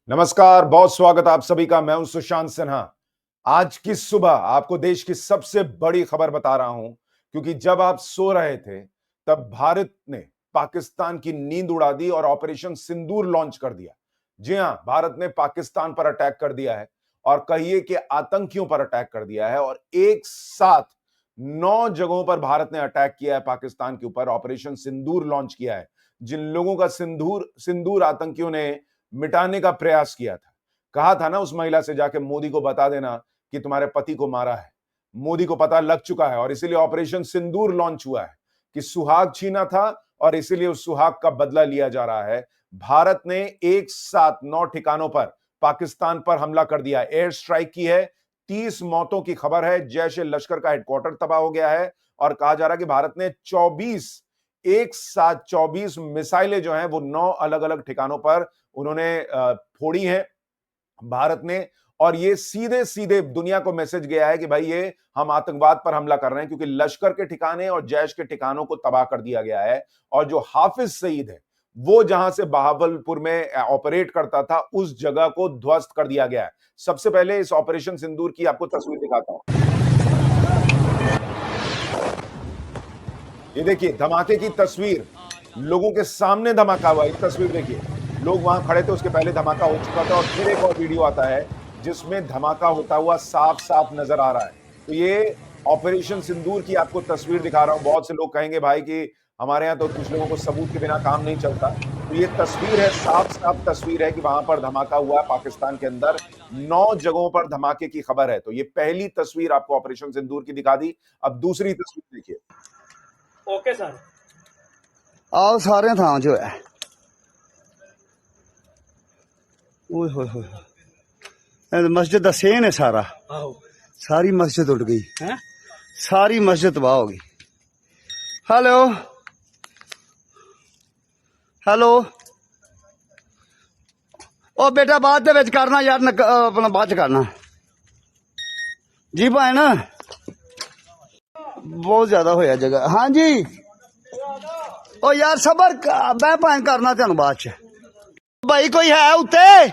नमस्कार, बहुत स्वागत आप सभी का। मैं हूं सुशांत सिन्हा। आज की सुबह आपको देश की सबसे बड़ी खबर बता रहा हूं, क्योंकि जब आप सो रहे थे, तब भारत ने पाकिस्तान की नींद उड़ा दी और ऑपरेशन सिंदूर लॉन्च कर दिया। जी हां, भारत ने पाकिस्तान पर अटैक कर दिया है और कहिए कि आतंकियों पर अटैक कर दिया है और एक साथ 9 जगहों पर भारत ने अटैक किया है पाकिस्तान के ऊपर, ऑपरेशन सिंदूर लॉन्च किया है। जिन लोगों का सिंदूर सिंदूर आतंकियों ने मिटाने का प्रयास किया था। कहा था ना उस महिला से जाके मोदी को बता देना कि तुम्हारे पति को मारा है। मोदी को पता लग चुका है और इसीलिए ऑपरेशन सिंदूर लॉन्च हुआ है कि सुहाग छीना था और इसीलिए उस सुहाग का बदला लिया जा रहा है। भारत ने एक साथ 9 ठिकानों पर पाकिस्तान पर हमला कर दिया, एयर स्ट्राइक की है। 30 मौतों की खबर है। जैश ए लश्कर का हेडक्वार्टर तबाह हो गया है और कहा जा रहा है कि भारत ने 24 एक साथ 24 मिसाइलें जो हैं वो 9 अलग-अलग ठिकानों पर उन्होंने फोड़ी हैं भारत ने। और ये सीधे-सीधे दुनिया को मैसेज गया है कि भाई ये हम आतंकवाद पर हमला कर रहे हैं, क्योंकि लश्कर के ठिकाने और जैश के ठिकानों को तबाह कर दिया गया है। और जो हाफिज सईद है, वो जहां से बहावलपुर में ऑपरेट करता था, उस जगह को ध्वस्त कर दिया गया है। सबसे पहले इस ऑपरेशन सिंदूर की आपको तस्वीर दिखाता हूं। ये देखिए धमाके की तस्वीर, लोगों के सामने धमाका हुआ। एक तस्वीर देखिए, लोग वहां खड़े थे, उसके पहले धमाका हो चुका था और फिर एक और वीडियो आता है जिसमें धमाका होता हुआ साफ साफ नजर आ रहा है। तो ये ऑपरेशन सिंदूर की आपको तस्वीर दिखा रहा हूं। बहुत से लोग कहेंगे भाई कि हमारे यहाँ तो कुछ लोगों को सबूत के बिना काम नहीं चलता। तो ये तस्वीर है, साफ साफ तस्वीर है कि वहां पर धमाका हुआ है पाकिस्तान के अंदर। 9 जगहों पर धमाके की खबर है। तो ये पहली तस्वीर आपको ऑपरेशन सिंदूर की दिखा दी। अब दूसरी तस्वीर देखिए। Okay sir. आओ सारे थां जो है ओए होए होए मस्जिद दा सेन है सारा। आओ सारी मस्जिद उड़ गई हैं? सारी मस्जिद तबाह हो गई। हेलो हेलो ओ बेटा बाद दे विच करना यार अपना बाद च करना जी भाई ना बहुत ज्यादा होया जगह। हाँ जी ओ यार सबर मैं भाई करना तेन बाद च भाई कोई है उत्ते।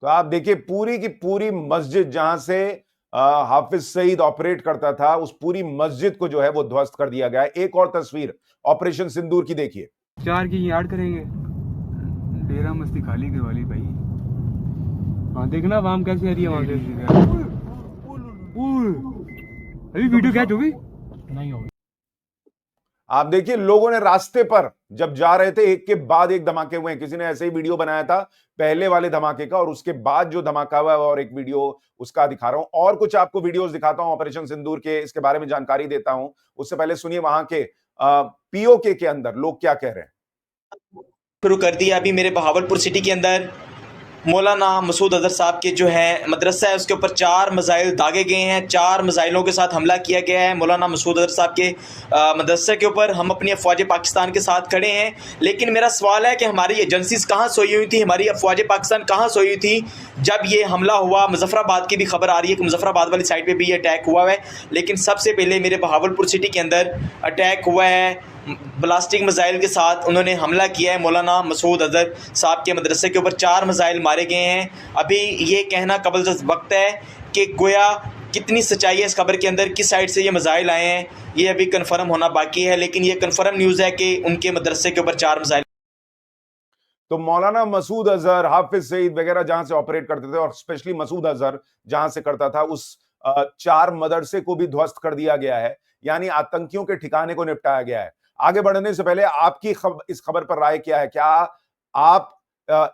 तो आप देखिए पूरी की पूरी मस्जिद जहां से हाफिज सईद ऑपरेट करता था, उस पूरी मस्जिद को जो है वो ध्वस्त कर दिया गया है। एक और तस्वीर ऑपरेशन सिंदूर की देखिए। 4 की यार्ड करेंगे। डेरा मस्ती खाली के वाली भाई। हाँ देखना वाम कैसी आ रही है वहां से। अभी वीडियो कैच होगी नहीं होगी। आप देखिए लोगों ने रास्ते पर जब जा रहे थे, एक के बाद एक धमाके हुए हैं। किसी ने ऐसे ही वीडियो बनाया था पहले वाले धमाके का और उसके बाद जो धमाका हुआ है और एक वीडियो उसका दिखा रहा हूं। और कुछ आपको वीडियोस दिखाता हूं ऑपरेशन सिंदूर के, इसके बारे में जानकारी देता हूं। उससे पहले सुनिए वहां के पीओके के अंदर लोग क्या कह रहे हैं। शुरू कर दिया। अभी मेरे बहावलपुर सिटी के अंदर मौलाना मसूद अजहर साहब के जो है मदरसा है उसके ऊपर 4 मिसाइल दागे गए हैं। 4 मिसाइलों के साथ हमला किया गया है मौलाना मसूद अजहर साहब के मदरसे के ऊपर। हम अपनी अफवाज पाकिस्तान के साथ खड़े हैं, लेकिन मेरा सवाल है कि हमारी एजेंसीज कहाँ सोई हुई थी, हमारी अफवाज पाकिस्तान कहाँ सोई हुई थी जब ये हमला हुआ। मुजफ्फराबाद की भी खबर आ रही है कि मुजफ्फराबाद वाली साइड पर भी ये अटैक हुआ है, लेकिन सबसे पहले मेरे बहावलपुर सिटी के अंदर अटैक हुआ है ब्लास्टिंग मिसाइल के साथ। उन्होंने हमला किया है मौलाना मसूद अजहर साहब के मदरसे के ऊपर। 4 मिसाइल मारे गए हैं। अभी ये कहना कबल वक्त है कि गोया कितनी सच्चाई है इस खबर के अंदर, किस साइड से ये मिसाइल आए हैं, ये अभी कंफर्म होना बाकी है। लेकिन ये कंफर्म न्यूज़ है कि उनके मदरसे के ऊपर 4 मिसाइल। तो मौलाना मसूद अजहर, हाफिज सईद वगैरह जहां से ऑपरेट करते थे और स्पेशली मसूद अजहर जहां से करता था, उस 4 मदरसे को भी ध्वस्त कर दिया गया है। यानी आतंकियों के ठिकाने को निपटाया गया है। आगे बढ़ने से पहले आपकी इस खबर पर राय क्या है? क्या आप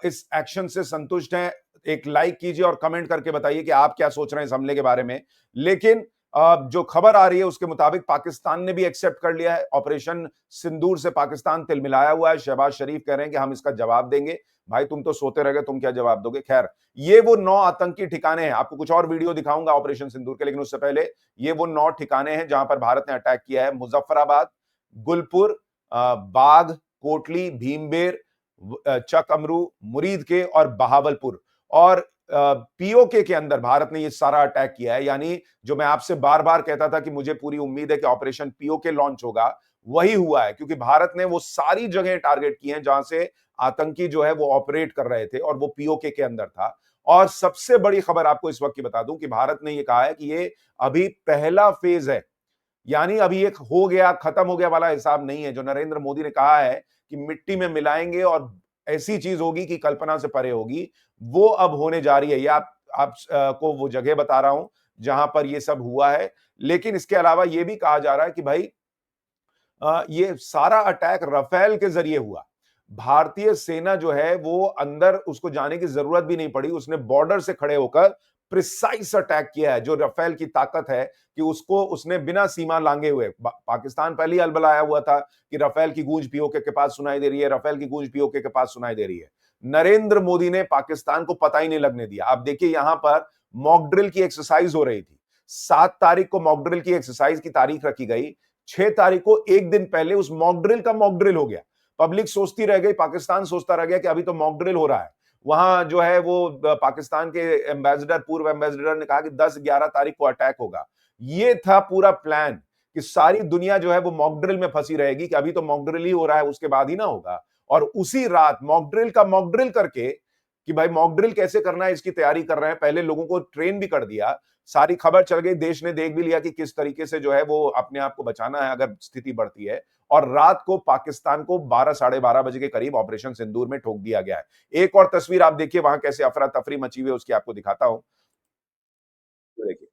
इस एक्शन से संतुष्ट हैं? एक लाइक कीजिए और कमेंट करके बताइए कि आप क्या सोच रहे हैं इस हमले के बारे में। लेकिन जो खबर आ रही है उसके मुताबिक पाकिस्तान ने भी एक्सेप्ट कर लिया है। ऑपरेशन सिंदूर से पाकिस्तान तिलमिलाया हुआ है। शहबाज शरीफ कह रहे हैं कि हम इसका जवाब देंगे। भाई तुम तो सोते रह गए, तुम क्या जवाब दोगे? खैर, ये वो 9 आतंकी ठिकाने हैं। आपको कुछ और वीडियो दिखाऊंगा ऑपरेशन सिंदूर के, लेकिन उससे पहले ये वो 9 ठिकाने हैं जहां पर भारत ने अटैक किया है। मुजफ्फराबाद, गुलपुर, बाग, कोटली, भीमबेर, चक अमरू, मुरीद के और बहावलपुर। और पीओके के अंदर भारत ने ये सारा अटैक किया है। यानी जो मैं आपसे बार बार कहता था कि मुझे पूरी उम्मीद है कि ऑपरेशन पीओके लॉन्च होगा, वही हुआ है, क्योंकि भारत ने वो सारी जगह टारगेट की हैं जहां से आतंकी जो है वो ऑपरेट कर रहे थे और वो पीओके के अंदर था। और सबसे बड़ी खबर आपको इस वक्त की बता दूं कि भारत ने ये कहा है कि ये अभी पहला फेज है, यानी अभी एक हो गया खत्म हो गया वाला हिसाब नहीं है। जो नरेंद्र मोदी ने कहा है कि मिट्टी में मिलाएंगे और ऐसी चीज होगी कि कल्पना से परे होगी, वो अब होने जा रही है। ये आप को वो जगह बता रहा हूं जहां पर ये सब हुआ है। लेकिन इसके अलावा ये भी कहा जा रहा है कि भाई ये सारा अटैक राफेल के जरिए हुआ। भारतीय सेना जो है वो अंदर उसको जाने की जरूरत भी नहीं पड़ी, उसने बॉर्डर से खड़े होकर प्रिसाइज अटैक किया है। जो राफेल की ताकत है कि उसको उसने बिना सीमा लांगे हुए, पाकिस्तान पहले ही अलबलाया हुआ था कि राफेल की गूंज पीओके के पास सुनाई दे रही है, राफेल की गूंज पीओके के पास सुनाई दे रही है। नरेंद्र मोदी ने पाकिस्तान को पता ही नहीं लगने दिया। आप देखिए यहां पर मॉक ड्रिल की एक्सरसाइज हो रही थी। 7 तारीख को मॉक ड्रिल की एक्सरसाइज की तारीख रखी गई, 6 तारीख को एक दिन पहले उस मॉक ड्रिल का मॉक ड्रिल हो गया। पब्लिक सोचती रह गई, पाकिस्तान सोचता रह गया कि अभी तो मॉक ड्रिल हो रहा है। वहां जो है वो पाकिस्तान के एम्बेसडर, पूर्व एम्बेसडर ने कहा कि 10-11 तारीख को अटैक होगा। ये था पूरा प्लान कि सारी दुनिया जो है वो मॉक ड्रिल में फंसी रहेगी कि अभी तो मॉक ड्रिल ही हो रहा है, उसके बाद ही ना होगा। और उसी रात मॉक ड्रिल का मॉक ड्रिल करके कि भाई मॉक ड्रिल कैसे करना है इसकी तैयारी कर रहे हैं, पहले लोगों को ट्रेन भी कर दिया। सारी खबर चल गई, देश ने देख भी लिया कि किस तरीके से जो है वो अपने आप को बचाना है अगर स्थिति बढ़ती है। और रात को पाकिस्तान को 12 साढ़े 12 बजे के करीब ऑपरेशन सिंदूर में ठोक दिया गया है। एक और तस्वीर आप देखिए वहां कैसे अफरा तफरी मची हुई है, उसकी आपको दिखाता हूं। देखिए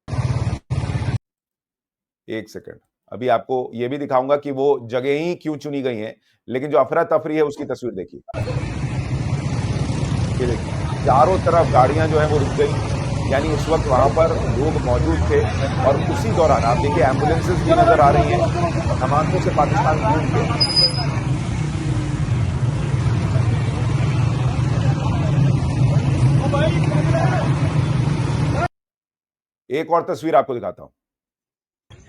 एक सेकंड, अभी आपको ये भी दिखाऊंगा कि वो जगह ही क्यों चुनी गई है, लेकिन जो अफरा तफरी है उसकी तस्वीर देखिए। ये देखिए चारों तरफ गाड़ियां जो है वो रुक गई, यानी उस वक्त वहां पर लोग मौजूद थे। और उसी दौरान आप देखिए एम्बुलेंसेस भी नजर आ रही हैं धमाकों से पाकिस्तान गूंज के। एक और तस्वीर आपको दिखाता हूं।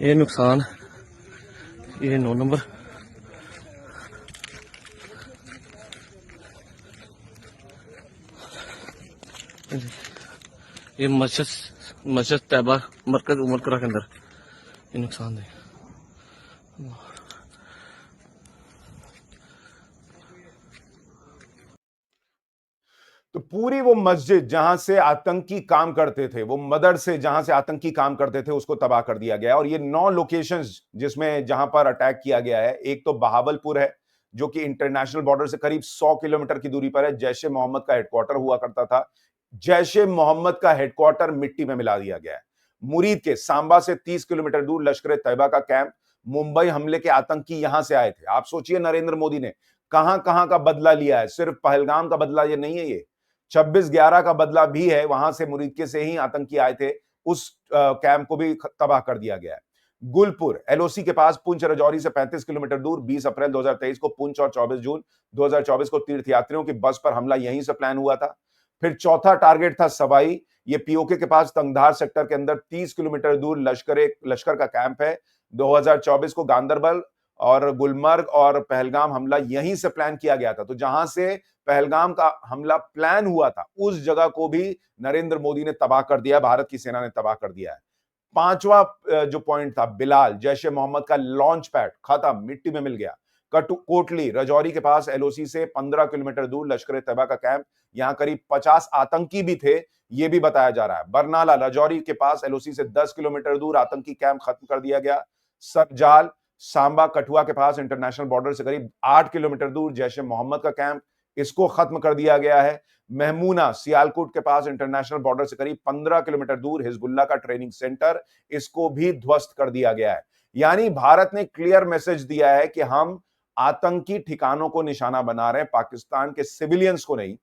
ये नुकसान, ये 9 नंबर, ये मस्जिद तैयबा मरकज उमरकरा के अंदर ये नुकसान है। तो पूरी वो मस्जिद जहां से आतंकी काम करते थे, वो मदरसे जहां से आतंकी काम करते थे, उसको तबाह कर दिया गया। और ये 9 लोकेशंस जिसमें जहां पर अटैक किया गया है, एक तो बहावलपुर है जो कि इंटरनेशनल बॉर्डर से करीब 100 किलोमीटर की दूरी पर है। जैश ए मोहम्मद का हेडक्वार्टर हुआ करता था। जैश ए मोहम्मद का हेडक्वार्टर मिट्टी में मिला दिया गया है। मुरीद के सांबा से 30 किलोमीटर दूर लश्कर तैयबा का कैंप। मुंबई हमले के आतंकी यहां से आए थे। आप सोचिए नरेंद्र मोदी ने कहां कहां का बदला लिया है। सिर्फ पहलगाम का बदला ये नहीं है, ये 26/11 का बदला भी है। वहां से मुरीदके से ही आतंकी आए थे, उस कैंप को भी तबाह कर दिया गया है। गुलपुर एलओसी के पास पुंछ राजौरी से 35 किलोमीटर दूर 20 अप्रैल 2023 को पुंछ और 24 जून 2024 को तीर्थयात्रियों की बस पर हमला यहीं से प्लान हुआ था। फिर चौथा टारगेट था सवाई, ये पीओके के पास तंगधार सेक्टर के अंदर 30 किलोमीटर दूर लश्कर का कैंप है। 2024 को गांदरबल और गुलमर्ग और पहलगाम हमला यहीं से प्लान किया गया था। तो जहां से पहलगाम का हमला प्लान हुआ था उस जगह को भी नरेंद्र मोदी ने तबाह कर दिया, भारत की सेना ने तबाह कर दिया है। पांचवा जो पॉइंट था बिलाल, जैश ए मोहम्मद का लॉन्च पैड खत्म, मिट्टी में मिल गया। कोटली राजौरी के पास एलओसी से 15 किलोमीटर दूर लश्कर तैयबा का कैंप, यहां करीब 50 आतंकी भी थे, यह भी बताया जा रहा है। बरनाला राजौरी के पास एलओसी से 10 किलोमीटर दूर आतंकी कैंप खत्म कर दिया गया। सरजाल सांबा कठुआ के पास इंटरनेशनल बॉर्डर से करीब 8 किलोमीटर दूर जैश ए मोहम्मद का कैंप, इसको खत्म कर दिया गया है। महमूना सियालकोट के पास इंटरनेशनल बॉर्डर से करीब 15 किलोमीटर दूर हिजबुल्लाह का ट्रेनिंग सेंटर, इसको भी ध्वस्त कर दिया गया है। यानी भारत ने क्लियर मैसेज दिया है कि हम आतंकी ठिकानों को निशाना बना रहे हैं, पाकिस्तान के सिविलियंस को नहीं।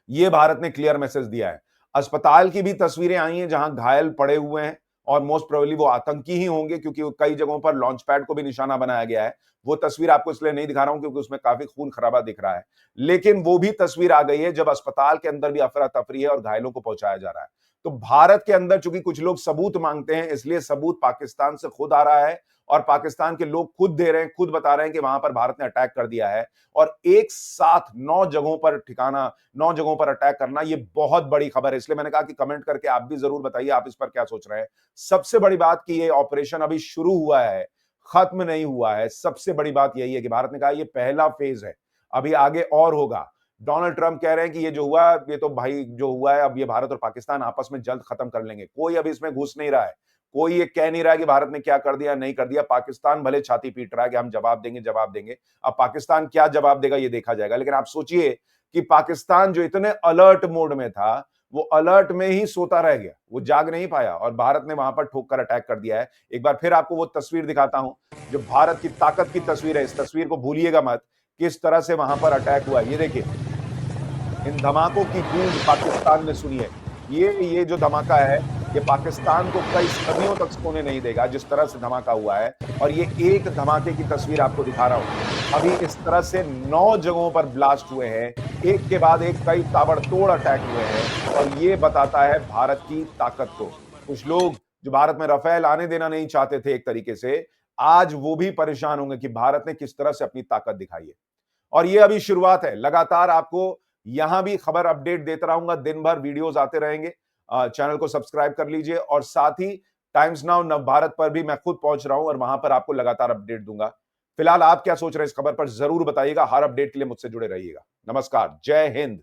यह भारत ने क्लियर मैसेज दिया है। अस्पताल की भी तस्वीरें आई हैं जहां घायल पड़े हुए हैं और मोस्ट प्रोबेबली वो आतंकी ही होंगे, क्योंकि कई जगहों पर लॉन्च पैड को भी निशाना बनाया गया है। वो तस्वीर आपको इसलिए नहीं दिखा रहा हूं क्योंकि उसमें काफी खून खराबा दिख रहा है, लेकिन वो भी तस्वीर आ गई है जब अस्पताल के अंदर भी अफरा तफरी है और घायलों को पहुंचाया जा रहा है। तो भारत के अंदर चूंकि कुछ लोग सबूत मांगते हैं, इसलिए सबूत पाकिस्तान से खुद आ रहा है और पाकिस्तान के लोग खुद दे रहे हैं, खुद बता रहे हैं कि वहां पर भारत ने अटैक कर दिया है। और एक साथ 9 जगहों पर ठिकाना, 9 जगहों पर अटैक करना, यह बहुत बड़ी खबर है। इसलिए मैंने कहा कि कमेंट करके आप भी जरूर बताइए आप इस पर क्या सोच रहे हैं। सबसे बड़ी बात कि यह ऑपरेशन अभी शुरू हुआ है, खत्म नहीं हुआ है। सबसे बड़ी बात यही है कि भारत ने कहा ये पहला फेज है, अभी आगे और होगा। डोनाल्ड ट्रंप कह रहे हैं कि ये जो हुआ, ये तो भाई जो हुआ है, अब ये भारत और पाकिस्तान आपस में जल्द खत्म कर लेंगे। कोई अभी इसमें घुस नहीं रहा है, कोई ये कह नहीं रहा है कि भारत ने क्या कर दिया नहीं कर दिया। पाकिस्तान भले छाती पीट रहा है कि हम जवाब देंगे जवाब देंगे। अब पाकिस्तान क्या जवाब देगा ये देखा जाएगा। लेकिन आप सोचिए कि पाकिस्तान जो इतने अलर्ट मोड में था, वो अलर्ट में ही सोता रह गया, वो जाग नहीं पाया और भारत ने वहां पर ठोक कर अटैक कर दिया है। एक बार फिर आपको वो तस्वीर दिखाता हूं जो भारत की ताकत की तस्वीर है। इस तस्वीर को भूलिएगा मत, किस तरह से वहां पर अटैक हुआ है। ये देखिए, इन धमाकों की गूंज पाकिस्तान ने सुनी है। ये जो धमाका है, ये पाकिस्तान को कई सदियों तक सोने नहीं देगा, जिस तरह से धमाका हुआ है। और ये एक धमाके की तस्वीर आपको दिखा रहा हूं। अभी इस तरह से 9 जगहों पर ब्लास्ट हुए हैं, एक के बाद एक कई ताबड़तोड़ अटैक हुए हैं। और ये बताता है भारत की ताकत को। कुछ लोग जो भारत में राफेल आने देना नहीं चाहते थे एक तरीके से, आज वो भी परेशान होंगे कि भारत ने किस तरह से अपनी ताकत दिखाई है। और ये अभी शुरुआत है, लगातार आपको यहां भी खबर अपडेट देता रहूंगा, दिन भर वीडियोस आते रहेंगे। चैनल को सब्सक्राइब कर लीजिए और साथ ही टाइम्स नाउ नव भारत पर भी मैं खुद पहुंच रहा हूं और वहां पर आपको लगातार अपडेट दूंगा। फिलहाल आप क्या सोच रहे हैं इस खबर पर जरूर बताइएगा। हर अपडेट के लिए मुझसे जुड़े रहिएगा। नमस्कार, जय हिंद।